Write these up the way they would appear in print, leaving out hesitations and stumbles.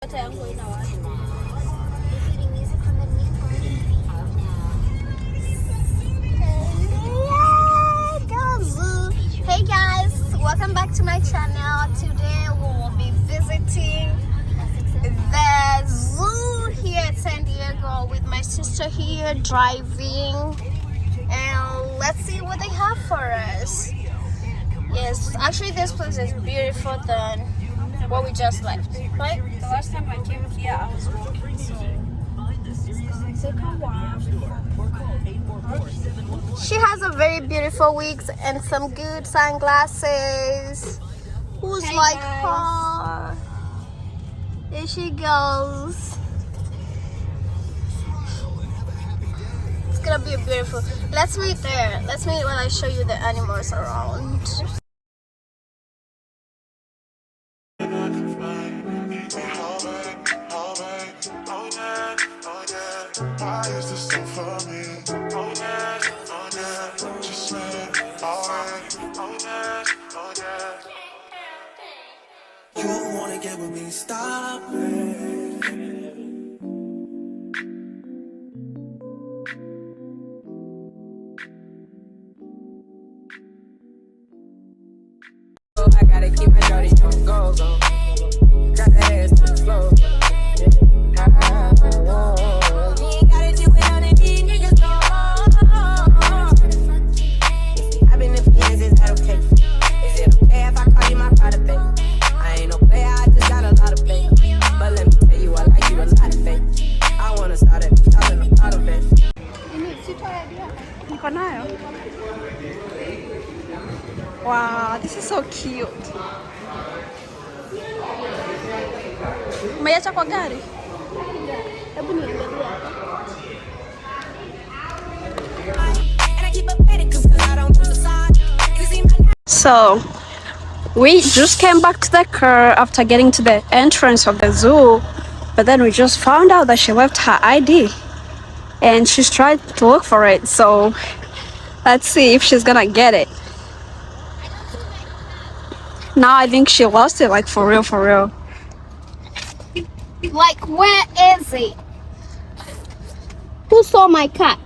Hey guys, welcome back to my channel. Today we will be visiting the zoo here at San Diego with my sister here driving, and let's see what they have for us. Yes, actually this place is beautiful than what we just left, right? The last time I came here, I was walking, so it's take a while. She has a very beautiful wigs and some good sunglasses. Who's Hey like guys. her? There she goes. It's gonna be beautiful. Let's meet there. Let's meet when I show you the animals around. You wanna get with me, stop it. I gotta keep my shorty on go. Got the ass to the floor. You ain't gotta do it on the beat, niggas go. I've been in fiends, is that okay? Is it okay if I call you my pride of babe? I ain't no player, I just got a lot of faith. But let me tell you, I like you a lot of faith. I wanna start at the top and I'm proud of it. Niko nayo. Wow, this is so cute. Umeacha kwa gari? Hebu niangalie hapa. So, we just came back to the car after getting to the entrance of the zoo, but then we just found out that she left her ID and she's tried to look for it. So, let's see if she's gonna get it. Now I think she lost it, like for real, for real. Like, where is it? Who saw my cat?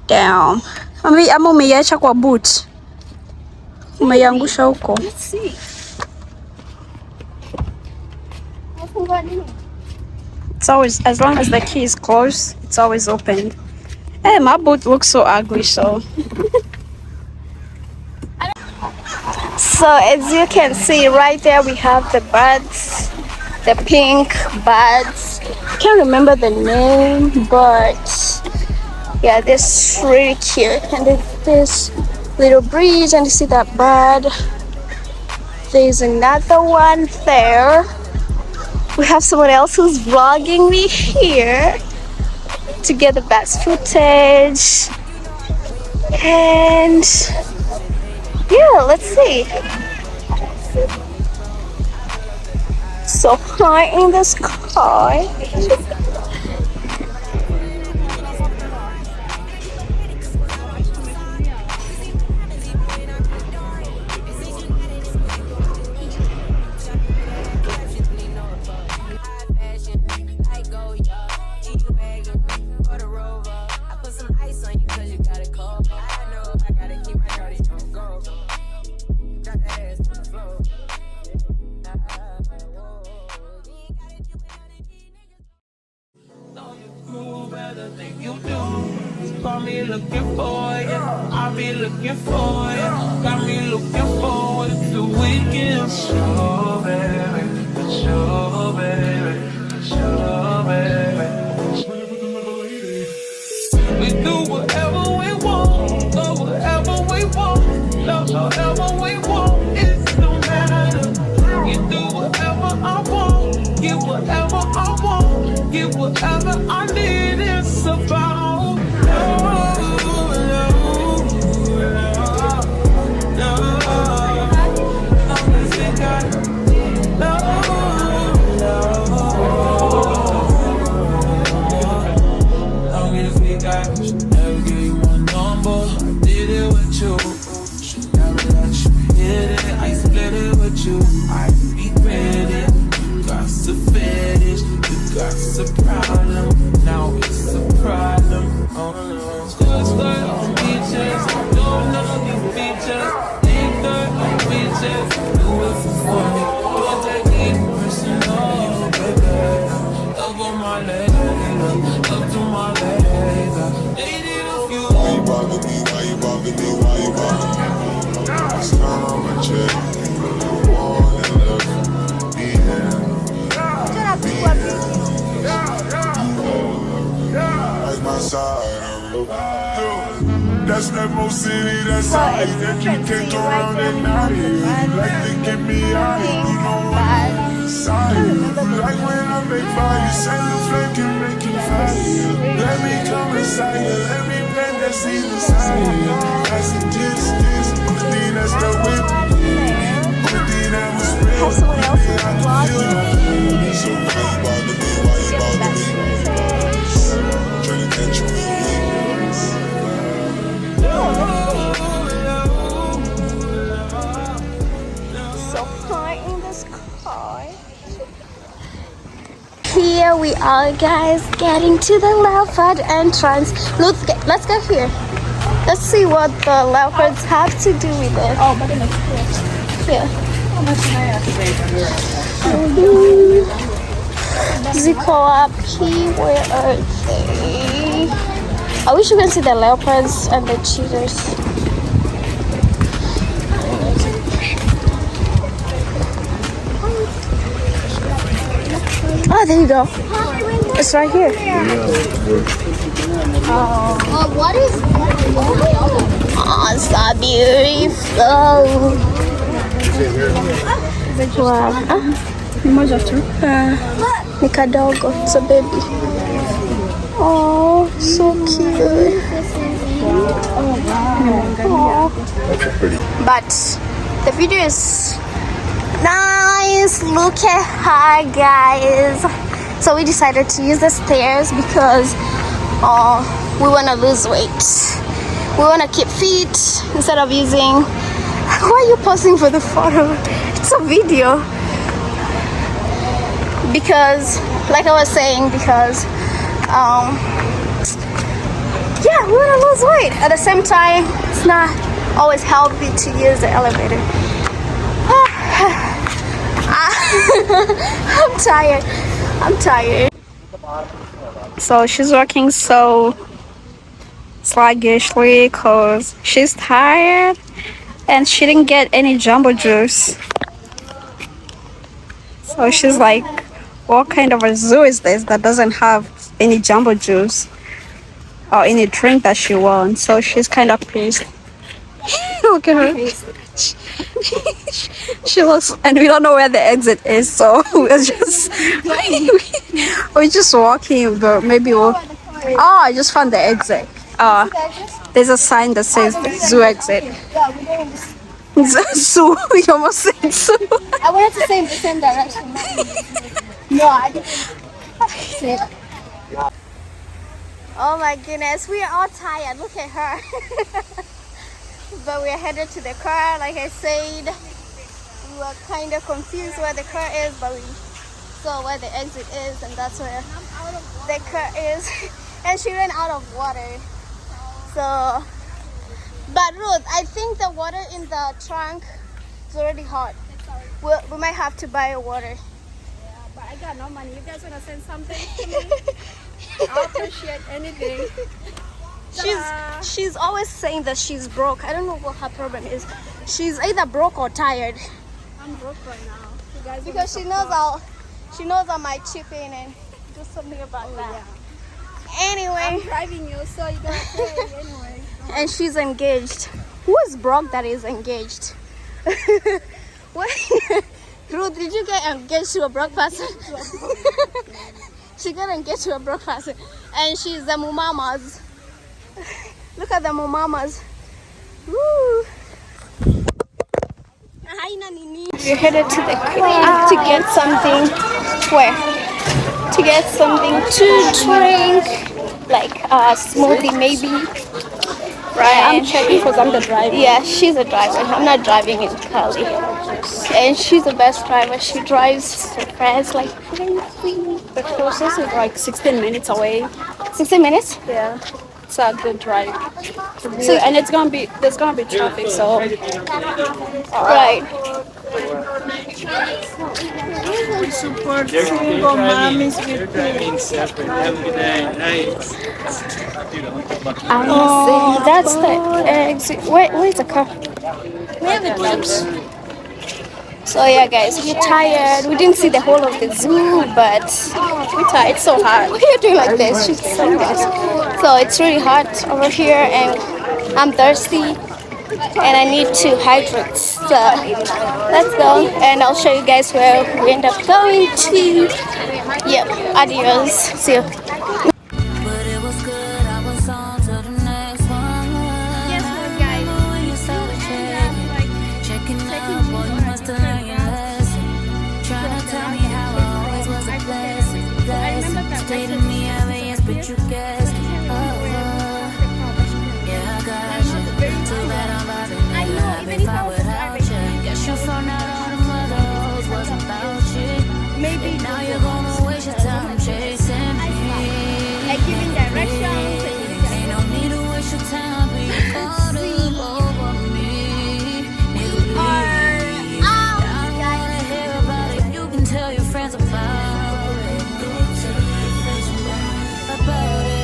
Damn. Ama umeiacha kwa boot. Umeiangusha huko. Let's see. It's always, as long as the key is closed, it's always open. Hey, my boot looks so ugly, so. So as you can see right there, we have the birds, the pink birds. Can't remember the name, but yeah, this really cute. And there's this little bridge, and you see that bird. There's another one there. We have someone else who's vlogging me here to get the best footage. And yeah, let's see. So high in the sky. Got me looking for you, I'll be looking for you. Got me looking forward to weekend. Sure, baby, sure, baby, sure, baby. We do whatever we want, go wherever we want, love however we want. It don't matter. You do whatever I want, get whatever I want, get whatever I need. It's about I split it with you. I be ready. that most city that's So out as here that you you can can't see go right around there, and we out have the here. You like to buds, get me out here, you pink know what I'm buds. inside I you. remember the Like when I name, make fire, send the flame can make you but fire. it's really Let me cute. come inside you, let me plant that seed You can inside see a you. dog, I said this, good thing that's the animal whip. garden there. Good thing that was Have real. someone else who's Yeah, I can feel it. So vlogging. why you bother me? Why You you get the bother best me? footage. Trying to catch you in the Oh, look at this. So far in this car. Here we are, guys, getting to the leopard entrance. Let's go here. Let's see what the leopards have to do with it. Oh, but it's here. Zikoapi, where are they? I wish you can see the leopards and the cheetahs. Oh, there you go. It's right here. What is oh, so beautiful. Wow. Ni kadogo. It's a baby. Oh, so cute. Oh. But the video is nice. Look at her, guys. So we decided to use the stairs because we want to lose weight. We want to keep fit instead of using. Why are you posing for the photo? It's a video. Because, like I was saying, because yeah, we want to lose weight. At the same time, it's not always healthy to use the elevator. I'm tired. So she's working so sluggishly because she's tired and she didn't get any jumbo juice. So she's like, what kind of a zoo is this that doesn't have any jumbo juice or any drink that she wants? So she's kind of pissed. Look at her. She looks, and we don't know where the exit is, so we're just walking, but maybe we'll. Oh, I just found the exit. There's a sign that says zoo exit. Zoo, you almost said zoo. I wanted to say in the same direction. No, I didn't. Oh my goodness, we are all tired. Look at her. But we are headed to the car. Like I said, we were kind of confused where the car is, but we saw where the exit is, and that's where the car is. And she ran out of water. So, but Ruth, I think the water in the trunk is already hot. We might have to buy water. Yeah, but I got no money. You guys wanna send something to me? I'll appreciate anything. She's always saying that she's broke. I don't know what her problem is. She's either broke or tired. I'm broke right now. You guys Because she knows I might chip in and do something about that. Yeah. Anyway, I'm driving you, so you gotta pay anyway. and she's engaged. Who is broke that is engaged? What? Ruth, did you get engaged to a broke person? She got engaged to a broke person, and she's the mumamas. Look at the mumamas. Woo! We're headed to the clinic to get something. Where? To get something to drink, like a smoothie maybe. Right? I'm checking because I'm the driver. Yeah, she's a driver. I'm not driving in Cali. And she's the best driver. She drives so fast, like crazy. The closest is like 16 minutes away. 16 minutes? Yeah. It's a good drive. So, and there's gonna be traffic, so Right. We support single mommies with kids. Oh, that's the exit. Where's the car? We have the keys. So yeah, guys, we're tired. We didn't see the whole of the zoo, but we're tired. It's so hot. Why are you doing like this? She's like this. So it's really hot over here, and I'm thirsty and I need to hydrate. So let's go and I'll show you guys where we end up going to. Yep, adios. See you. But it was good, I was on to the next one. Yes, guys. Remember when you started checking out, boy, you must have learned your lesson. Trying to tell me how I always was a blessing. Stated me ever, yes, but you guessed it. Yeah, I got you. Too bad I'm about to live if I without you. Guess you found out all the mothers was about you. Maybe now you're gonna waste your time chasing me. Like giving directions. Ain't no need to waste your time being caught up over me. Nigga, please. I don't wanna hear about it. You can tell your friends about it. About it.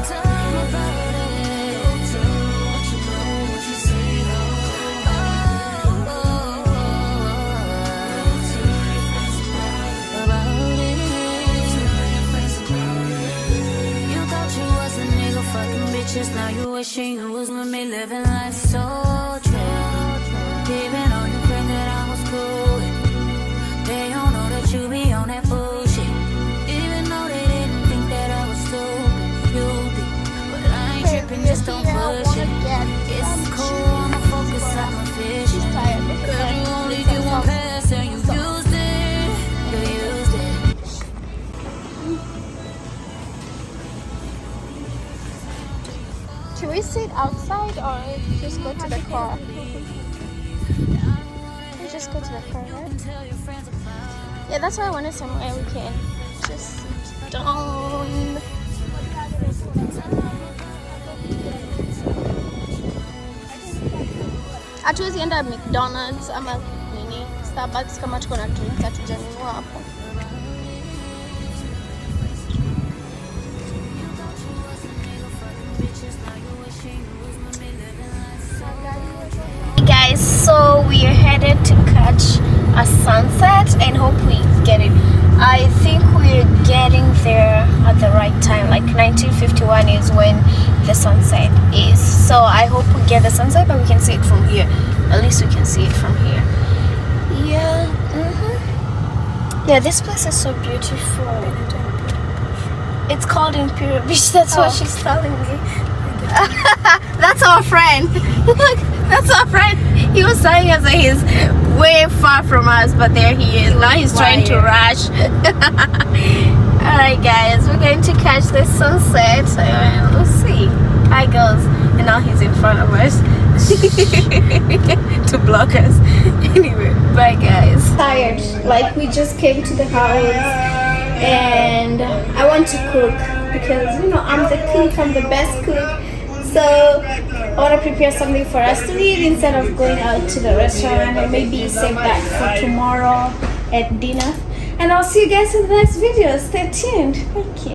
Tell them about it. Now you wishing you was with me, living life so true. Even on your friend that I was cool with, they don't know that you be on that bullshit. Even though they didn't think that I was stupid, you did. But I ain't tripping, just don't push it. It's cool, I'ma focus on my vision. Cause you only get one pass and you used it. You used it. Should we sit outside or just go to the car? We just go to the car, right? Yeah, that's why I wanted somewhere we can just sit down. Hatuwezi enda McDonald's ama nini Starbucks kama tuko na drink hatujanunua hapo. Guys, so we are headed to catch a sunset and hope we get it. I think we're getting there at the right time, like 1951 is when the sunset is. So I hope we get the sunset, but we can see it from here. At least we can see it from here. Yeah. Yeah, this place is so beautiful. It's called Imperial Beach. That's what she's telling me. That's our friend. Look, that's our friend. He was telling us that he's way far from us, but there he is. Now he's trying to rush. Alright guys, we're going to catch the sunset. We'll see how it goes. And now he's in front of us to block us. Anyway, bye guys. Tired. Like we just came to the house and I want to cook because you know I'm the cook, I'm the best cook. So I want to prepare something for us to eat instead of going out to the restaurant, and maybe save that for tomorrow at dinner. And I'll see you guys in the next video. Stay tuned. Thank you.